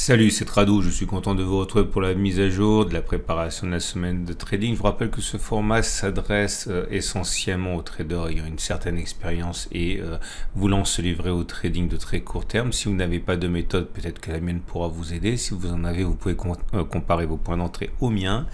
Salut, c'est Tradou, je suis content de vous retrouver pour la mise à jour de la préparation de la semaine de trading. Je vous rappelle que ce format s'adresse essentiellement aux traders ayant une certaine expérience et voulant se livrer au trading de très court terme. Si vous n'avez pas de méthode, peut-être que la mienne pourra vous aider. Si vous en avez, vous pouvez comparer vos points d'entrée aux miens.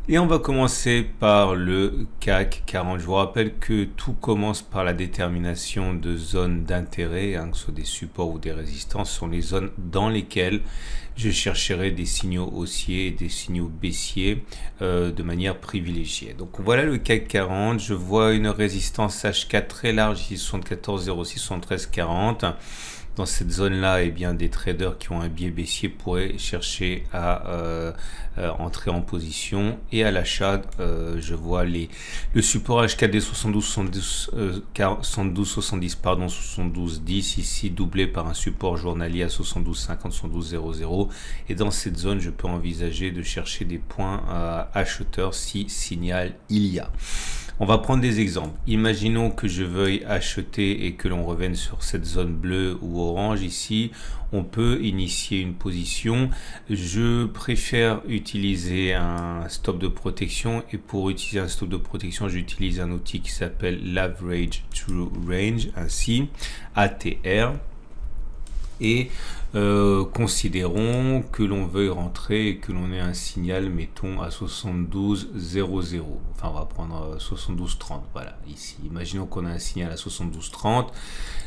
Et on va commencer par le CAC 40. Je vous rappelle que tout commence par la détermination de zones d'intérêt, que ce soit des supports ou des résistances, sont les zones dans lesquelles je chercherai des signaux haussiers et des signaux baissiers de manière privilégiée. Donc voilà le CAC 40, je vois une résistance H4 très large ici, 74,06, 73,40. Dans cette zone-là, eh bien, des traders qui ont un biais baissier pourraient chercher à entrer en position. Et à l'achat, je vois le support H4D 72,70, pardon, 72,10 ici, doublé par un support journalier à 72,50, 72,00. Et dans cette zone, je peux envisager de chercher des points acheteurs si signal il y a. On va prendre des exemples. Imaginons que je veuille acheter et que l'on revienne sur cette zone bleue ou orange ici. On peut initier une position. Je préfère utiliser un stop de protection et pour utiliser un stop de protection, j'utilise un outil qui s'appelle l'Average True Range, ainsi ATR. Et considérons que l'on veuille rentrer et que l'on ait un signal, mettons à 72,00. Enfin, on va prendre 72,30. Voilà, ici. Imaginons qu'on a un signal à 72,30.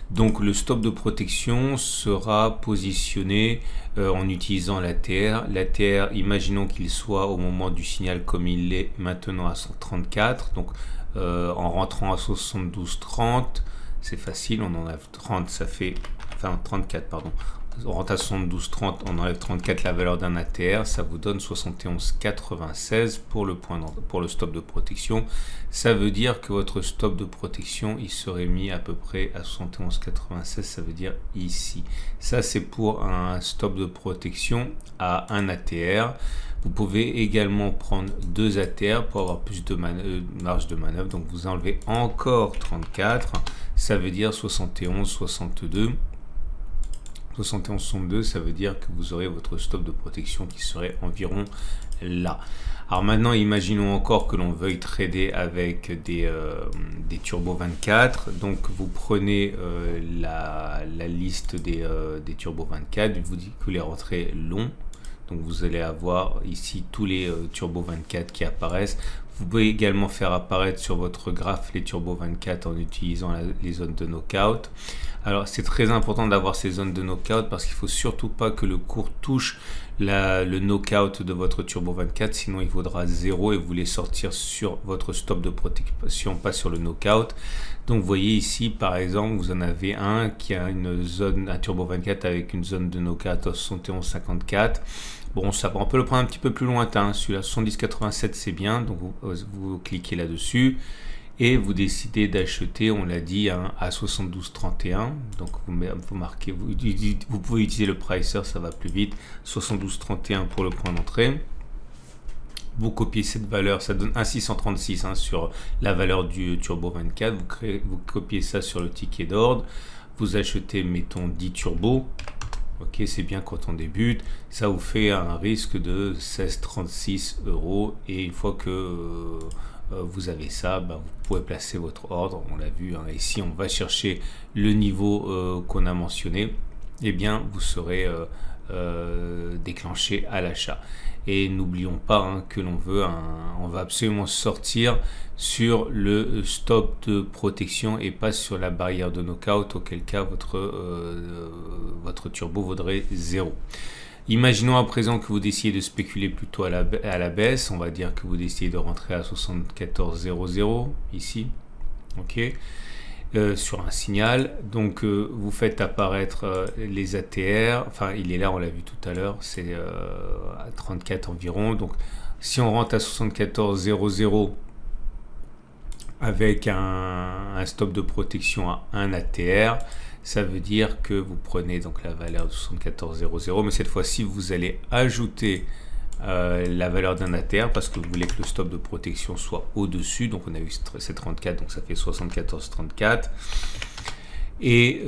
Donc, le stop de protection sera positionné en utilisant l'ATR. L'ATR, imaginons qu'il soit au moment du signal comme il est maintenant à 134. Donc, en rentrant à 72,30, c'est facile. On enlève 30, ça fait... Enfin, 34, pardon. On rentre à 72,30, on enlève 34 la valeur d'un ATR, ça vous donne 71,96 pour le stop de protection. Ça veut dire que votre stop de protection, il serait mis à peu près à 71,96, ça veut dire ici. Ça, c'est pour un stop de protection à un ATR. Vous pouvez également prendre deux ATR pour avoir plus de marge de manœuvre. Donc, vous enlevez encore 34, ça veut dire 71,62. 71,62, ça veut dire que vous aurez votre stop de protection qui serait environ là. Alors maintenant, imaginons encore que l'on veuille trader avec des Turbo 24. Donc vous prenez la liste des Turbo 24, vous dites que vous les rentrez long. Donc vous allez avoir ici tous les Turbo 24 qui apparaissent. Vous pouvez également faire apparaître sur votre graphe les Turbo 24 en utilisant les zones de knockout. Alors c'est très important d'avoir ces zones de knockout parce qu'il ne faut surtout pas que le cours touche le knockout de votre Turbo 24, sinon il vaudra 0 et vous voulez sortir sur votre stop de protection, pas sur le knockout. Donc vous voyez ici par exemple, vous en avez un qui a une zone, un Turbo 24 avec une zone de knockout à 71,54. Bon, ça, on peut le prendre un petit peu plus lointain. Celui-là, 70,87, c'est bien. Donc, vous cliquez là-dessus et vous décidez d'acheter, on l'a dit, à 72,31. Donc, vous marquez, vous pouvez utiliser le pricer, ça va plus vite. 72,31 pour le point d'entrée. Vous copiez cette valeur, ça donne 1,636 sur la valeur du Turbo 24. Vous copiez ça sur le ticket d'ordre. Vous achetez, mettons, 10 turbos. Ok, c'est bien quand on débute, ça vous fait un risque de 16,36 € et une fois que vous avez ça, vous pouvez placer votre ordre, on l'a vu, ici on va chercher le niveau qu'on a mentionné, et bien vous serez déclenché à l'achat. Et n'oublions pas que on va absolument sortir sur le stop de protection et pas sur la barrière de knockout, auquel cas votre turbo vaudrait 0. Imaginons à présent que vous décidez de spéculer plutôt à la baisse, on va dire que vous décidez de rentrer à 74,00 ici, ok, sur un signal. Donc vous faites apparaître les ATR, enfin il est là, on l'a vu tout à l'heure, c'est à 34 environ. Donc si on rentre à 74,00 avec un stop de protection à 1 ATR, ça veut dire que vous prenez donc la valeur de 74,00, mais cette fois-ci vous allez ajouter la valeur d'un ATR parce que vous voulez que le stop de protection soit au-dessus. Donc on a eu ces 34, donc ça fait 74,34. Et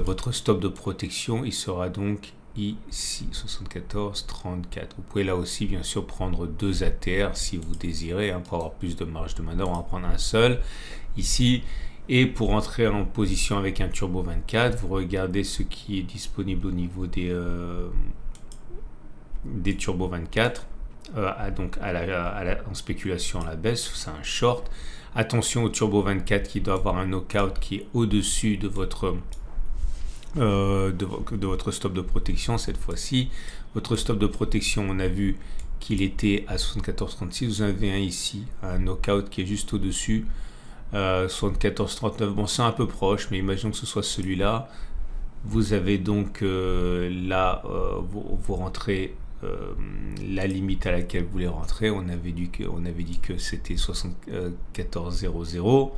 votre stop de protection, il sera donc ici 74,34. Vous pouvez là aussi bien sûr prendre 2 ATR si vous désirez, hein, pour avoir plus de marge de manœuvre. On va prendre un seul ici. Et pour entrer en position avec un turbo 24, vous regardez ce qui est disponible au niveau des turbo 24, donc en spéculation à la baisse, c'est un short. Attention au turbo 24 qui doit avoir un knockout qui est au-dessus de votre stop de protection cette fois-ci. Votre stop de protection, on a vu qu'il était à 74,36. Vous avez un ici, un knockout qui est juste au-dessus, 74,39. Bon, c'est un peu proche, mais imaginons que ce soit celui-là. Vous avez donc là, vous rentrez la limite à laquelle vous voulez rentrer. On avait dit que c'était 74,00.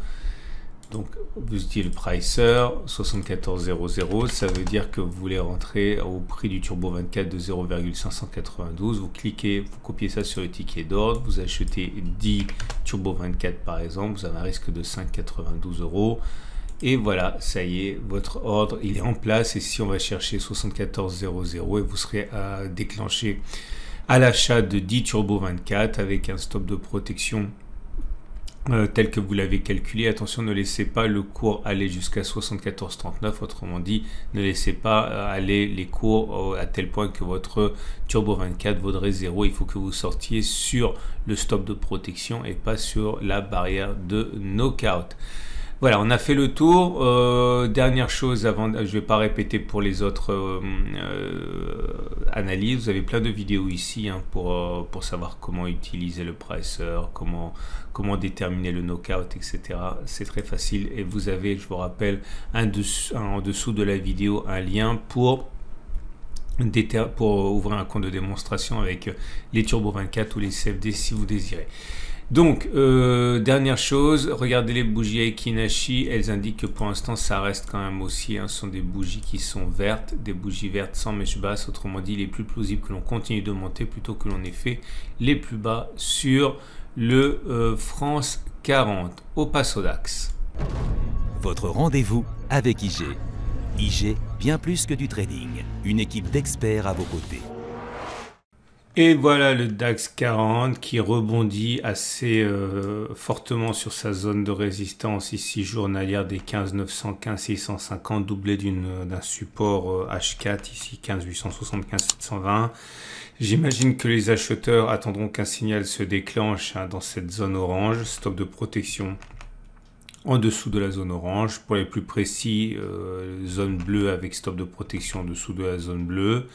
Donc vous utilisez le pricer 74,00. Ça veut dire que vous voulez rentrer au prix du turbo 24 de 0,592. Vous cliquez, vous copiez ça sur le ticket d'ordre. Vous achetez 10 turbo 24 par exemple. Vous avez un risque de 5,92 €. Et voilà, ça y est, votre ordre il est en place. Et si on va chercher 74,00 et vous serez déclenché à l'achat de 10 turbo 24 avec un stop de protection tel que vous l'avez calculé. Attention, ne laissez pas le cours aller jusqu'à 74,39. Autrement dit, ne laissez pas aller les cours à tel point que votre turbo 24 vaudrait 0. Il faut que vous sortiez sur le stop de protection et pas sur la barrière de knockout. Voilà, on a fait le tour. Dernière chose, avant, je ne vais pas répéter pour les autres analyses. Vous avez plein de vidéos ici, hein, pour savoir comment utiliser le pricer, comment déterminer le knockout, etc. C'est très facile. Et vous avez, je vous rappelle, en dessous de la vidéo, un lien pour ouvrir un compte de démonstration avec les Turbo 24 ou les CFD si vous désirez. Donc, dernière chose, regardez les bougies Aiki-Nashi, elles indiquent que pour l'instant ça reste quand même aussi, hein, ce sont des bougies qui sont vertes, des bougies vertes sans mèche basse. Autrement dit, il est plus plausible que l'on continue de monter plutôt que l'on ait fait les plus bas sur le France 40. Au passo DAX. Votre rendez-vous avec IG. IG, bien plus que du trading, une équipe d'experts à vos côtés. Et voilà le DAX 40 qui rebondit assez fortement sur sa zone de résistance ici journalière des 15 900, 15 650, doublé d'un support H4 ici 15 875, 720. J'imagine que les acheteurs attendront qu'un signal se déclenche, hein, dans cette zone orange, stop de protection en dessous de la zone orange. Pour les plus précis, zone bleue avec stop de protection en dessous de la zone bleue.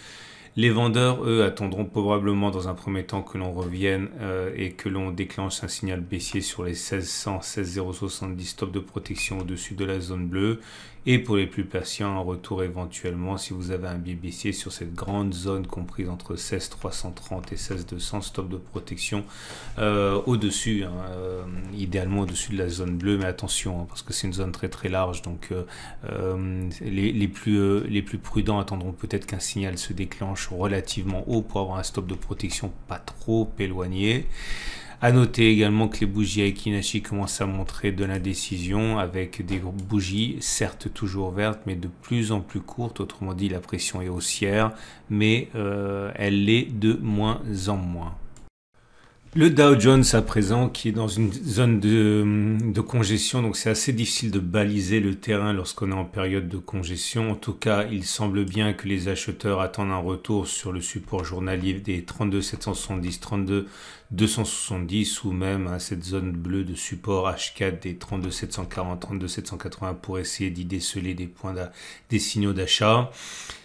Les vendeurs, eux, attendront probablement dans un premier temps que l'on revienne et que l'on déclenche un signal baissier sur les 1600, 16070 stop de protection au-dessus de la zone bleue. Et pour les plus patients, un retour éventuellement si vous avez un biais baissier sur cette grande zone comprise entre 16330 et 16200 stop de protection au-dessus, hein, idéalement au-dessus de la zone bleue, mais attention, hein, parce que c'est une zone très très large, donc les plus prudents attendront peut-être qu'un signal se déclenche relativement haut pour avoir un stop de protection pas trop éloigné. À noter également que les bougies Aiki-Nashi commencent à montrer de l'indécision avec des bougies certes toujours vertes mais de plus en plus courtes. Autrement dit, la pression est haussière mais elle l'est de moins en moins. Le Dow Jones à présent qui est dans une zone de congestion, donc c'est assez difficile de baliser le terrain lorsqu'on est en période de congestion. En tout cas, il semble bien que les acheteurs attendent un retour sur le support journalier des 32 770, 32 270 ou même à cette zone bleue de support H4 des 32 740, 32 780 pour essayer d'y déceler des signaux d'achat.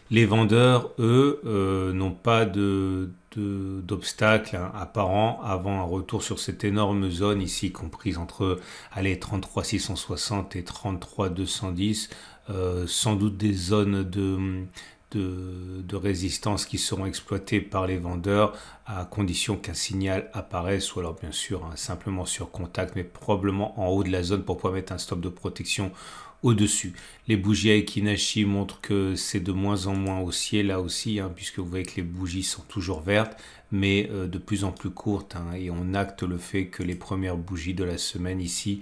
Les vendeurs, eux, n'ont pas d'obstacle, hein, apparent avant un retour sur cette énorme zone ici comprise entre 33 660 et 33 210, sans doute des zones de résistance qui seront exploitées par les vendeurs à condition qu'un signal apparaisse ou alors bien sûr, hein, simplement sur contact mais probablement en haut de la zone pour pouvoir mettre un stop de protection au-dessus. Les bougies Aekinashi montrent que c'est de moins en moins haussier là aussi, puisque vous voyez que les bougies sont toujours vertes, mais de plus en plus courtes, et on acte le fait que les premières bougies de la semaine ici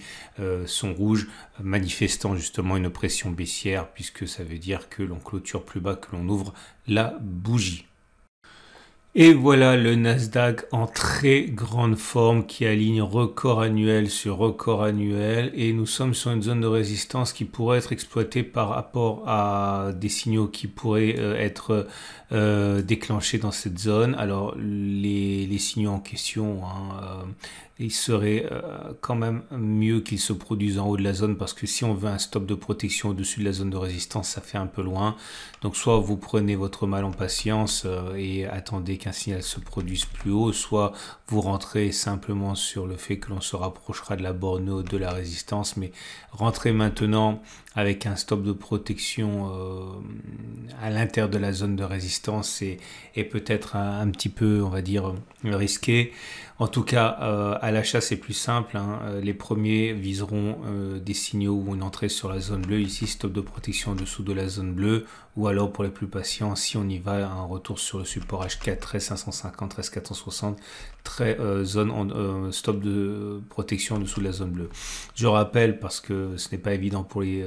sont rouges, manifestant justement une pression baissière, puisque ça veut dire que l'on clôture plus bas que l'on ouvre la bougie. Et voilà le Nasdaq en très grande forme qui aligne record annuel sur record annuel, et nous sommes sur une zone de résistance qui pourrait être exploitée par rapport à des signaux qui pourraient être déclenchés dans cette zone. Alors les signaux en question, il serait quand même mieux qu'ils se produisent en haut de la zone, parce que si on veut un stop de protection au-dessus de la zone de résistance, ça fait un peu loin. Donc soit vous prenez votre mal en patience et attendez qu'un signal se produise plus haut, soit vous rentrez simplement sur le fait que l'on se rapprochera de la borne haute de la résistance, mais rentrez maintenant avec un stop de protection à l'intérieur de la zone de résistance et peut-être un petit peu, on va dire, risqué. En tout cas, à l'achat, c'est plus simple. Les premiers viseront des signaux ou une entrée sur la zone bleue. Ici, stop de protection en dessous de la zone bleue. Ou alors, pour les plus patients, si on y va, un retour sur le support H4, 13550, 13460, stop de protection en dessous de la zone bleue. Je rappelle, parce que ce n'est pas évident pour les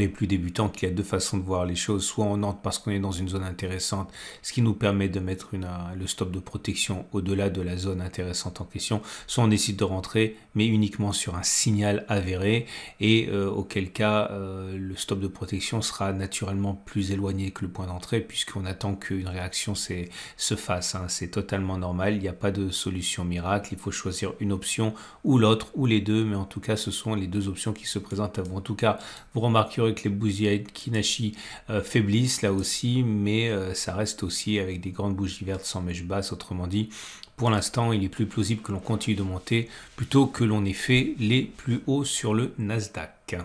plus débutants, qu'il y a deux façons de voir les choses. Soit on entre parce qu'on est dans une zone intéressante, ce qui nous permet de mettre le stop de protection au-delà de la zone intéressante en question, soit on décide de rentrer, mais uniquement sur un signal avéré, et auquel cas le stop de protection sera naturellement plus éloigné que le point d'entrée, puisqu'on attend qu'une réaction se fasse. C'est totalement normal, il n'y a pas de solution miracle, il faut choisir une option ou l'autre, ou les deux, mais en tout cas ce sont les deux options qui se présentent à vous. En tout cas, vous remarquerez que les bougies Aekinashi faiblissent là aussi, mais ça reste aussi avec des grandes bougies vertes sans mèche basse. Autrement dit, pour l'instant, il est plus plausible que l'on continue de monter plutôt que l'on ait fait les plus hauts sur le Nasdaq.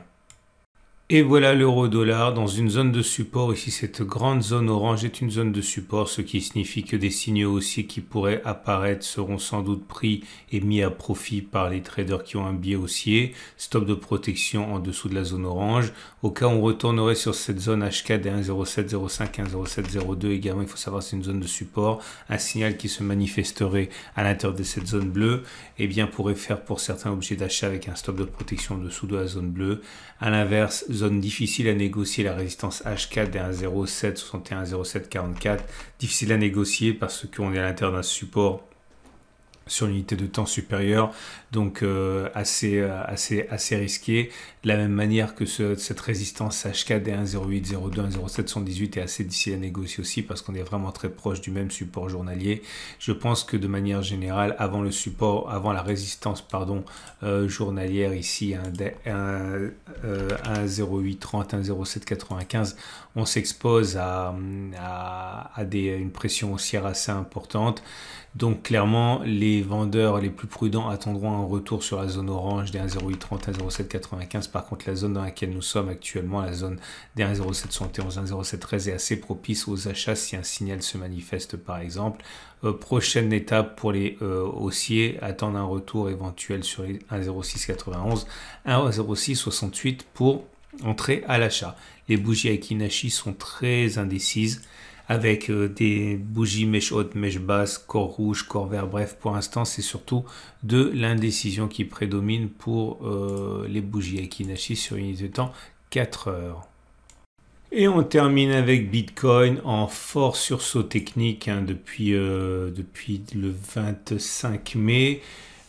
Et voilà l'euro-dollar dans une zone de support. Ici, cette grande zone orange est une zone de support, ce qui signifie que des signaux haussiers qui pourraient apparaître seront sans doute pris et mis à profit par les traders qui ont un biais haussier. Stop de protection en dessous de la zone orange. Au cas où on retournerait sur cette zone H4 des 1,0705, 1,0702 également, il faut savoir que c'est une zone de support. Un signal qui se manifesterait à l'intérieur de cette zone bleue, eh bien, pourrait faire pour certains objets d'achat avec un stop de protection en dessous de la zone bleue. À l'inverse, zone difficile à négocier, la résistance H4 des 1,0761, 1,0744, difficile à négocier parce qu'on est à l'intérieur d'un support sur l'unité de temps supérieure, donc assez risqué. De la même manière que cette résistance H4 des 1,0802, 1,0718 est assez difficile à négocier aussi, parce qu'on est vraiment très proche du même support journalier. Je pense que de manière générale, avant la résistance journalière ici, 1,0830, 1,0795, on s'expose à une pression haussière assez importante. Donc clairement, les vendeurs les plus prudents attendront un retour sur la zone orange des 1,0830, 1,0795. Par contre, la zone dans laquelle nous sommes actuellement, la zone des 1,0771, 1,0713 est assez propice aux achats si un signal se manifeste par exemple. Prochaine étape pour les haussiers, attendre un retour éventuel sur les 1,0691, 1,0668 pour entrer à l'achat. Les bougies Aekinashi sont très indécises, avec des bougies mèche haute, mèche basse, corps rouge, corps vert. Bref, pour l'instant, c'est surtout de l'indécision qui prédomine pour les bougies Aekinashi sur une unité de temps 4 heures. Et on termine avec Bitcoin en fort sursaut technique depuis le 25 mai.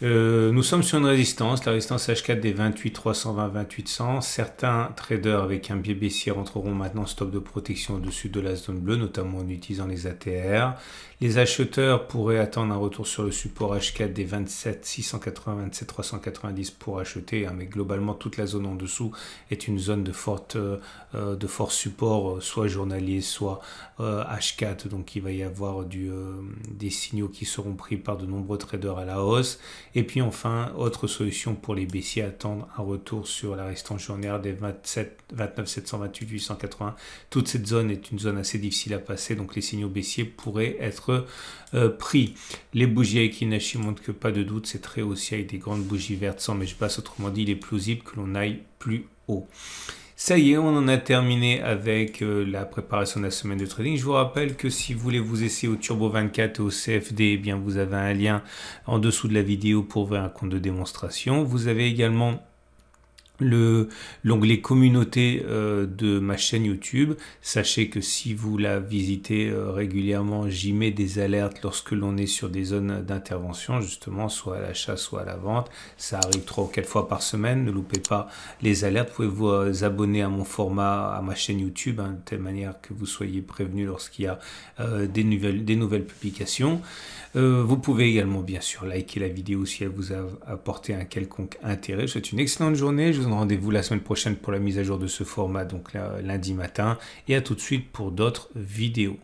Nous sommes sur une résistance, la résistance H4 des 28,320, 2800. Certains traders avec un biais baissier rentreront maintenant stop de protection au-dessus de la zone bleue, notamment en utilisant les ATR. Les acheteurs pourraient attendre un retour sur le support H4 des 27,680, 27,390 pour acheter, mais globalement toute la zone en dessous est une zone de fort support, soit journalier, soit H4. Donc il va y avoir des signaux qui seront pris par de nombreux traders à la hausse. Et puis enfin, autre solution pour les baissiers, attendre un retour sur la résistance journalière des 29 728 880. Toute cette zone est une zone assez difficile à passer, donc les signaux baissiers pourraient être pris. Les bougies Aiki-Nashi montrent que pas de doute, c'est très haussier avec des grandes bougies vertes sans mèche basse. Autrement dit, il est plausible que l'on aille plus haut. Ça y est, on en a terminé avec la préparation de la semaine de trading. Je vous rappelle que si vous voulez vous essayer au Turbo 24 et au CFD, eh bien vous avez un lien en dessous de la vidéo pour ouvrir un compte de démonstration. Vous avez également l'onglet communauté de ma chaîne YouTube. Sachez que si vous la visitez régulièrement, j'y mets des alertes lorsque l'on est sur des zones d'intervention, justement, soit à l'achat, soit à la vente. Ça arrive 3 ou 4 fois par semaine. Ne loupez pas les alertes. Vous pouvez vous abonner à mon format, à ma chaîne YouTube, hein, de telle manière que vous soyez prévenu lorsqu'il y a des nouvelles publications. Vous pouvez également bien sûr liker la vidéo si elle vous a apporté un quelconque intérêt. Je vous souhaite une excellente journée. Je vous donne rendez-vous la semaine prochaine pour la mise à jour de ce format, donc lundi matin. Et à tout de suite pour d'autres vidéos.